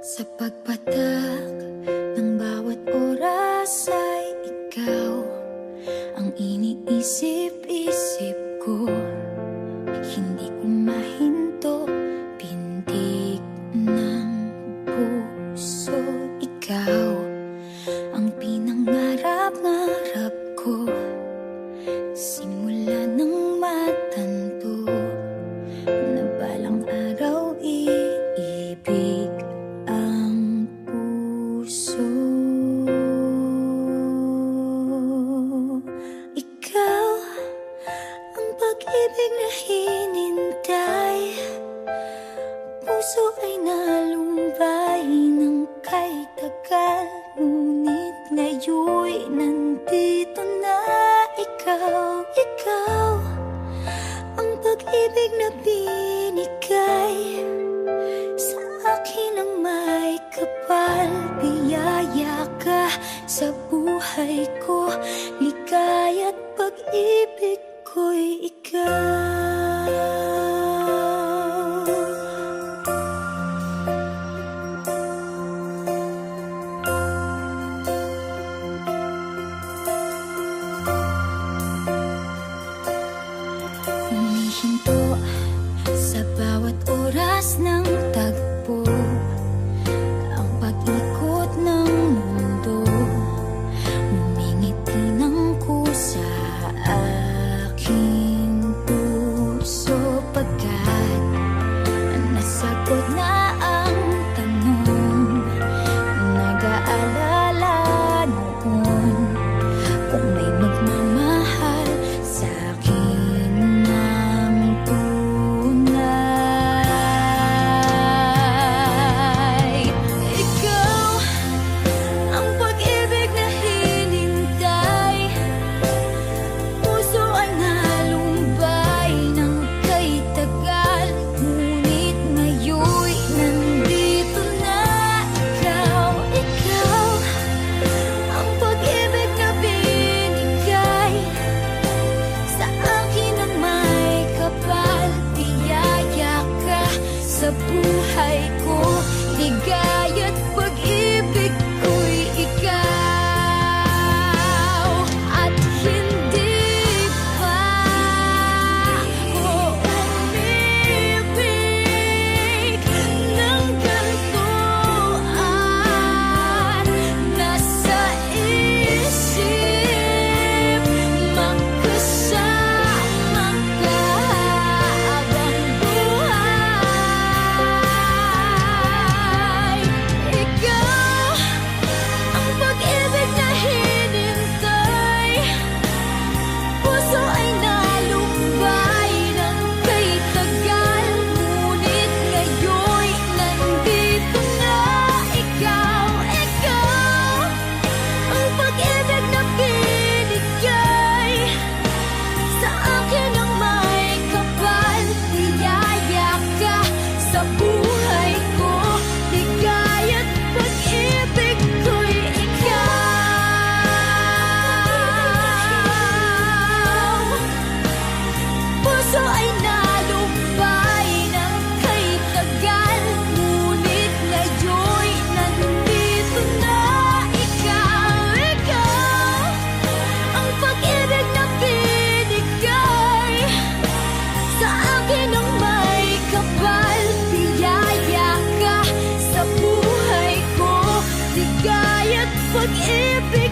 Sa pagpatak ng bawat oras ay ikaw ang iniisip-isip ko. Hindi ko mahinto, pintig ng puso. Ikaw ang pinangarap-ngarap ko, simula ng matanto na balang araw iibig ang puso. Ikaw ang pag-ibig na hinintay, puso ay nalumbay ng kay tagal, ngunit ngayon'y nandito na ikaw. Ikaw ang pag-ibig na binigay sa akin ang may kapal. Biyaya ka sa buhay ko, ligaya't pag-ibig ko'y ikaw. Humihinto sa bawat oras ng tagpo, ang pag-ikot ng mundo, ngumingiti ng kusa aking puso. Pagkat nasagot na ang tanong, nag-aalala noon kung may magmamahal sa akin ng tunay. Ikaw ang pag-ibig na hinintay, puso ay nalumbay ng kay tagal, ngunit ngayon'y nandito na ikaw. Ikaw ang pag-ibig na binigay sa akin ang may kapal. Biyaya ka sa buhay ko, ligaya't pag-ibig ko'y ikaw. At hindi pa ko umibig ng ganito, at nasa isip magkasama ka habang buhay. Ikaw ang pag-ibig na hinintay, puso ay nalumbay ng kay tagal, ngunit ngayon'y nandito na ikaw. Ikaw ang pag-ibig na binigay sa akin ang may kapal. Biyaya ka sa buhay ko, ligaya't pag-ibig ko'y ikaw. Puso ay nalumbay ng kay tagal, ngunit ngayon'y nandito na ikaw. Ikaw ang pag-ibig na binigay sa akin ang may kapal. Biyaya ka sa buhay ko, ligaya't pag-ibig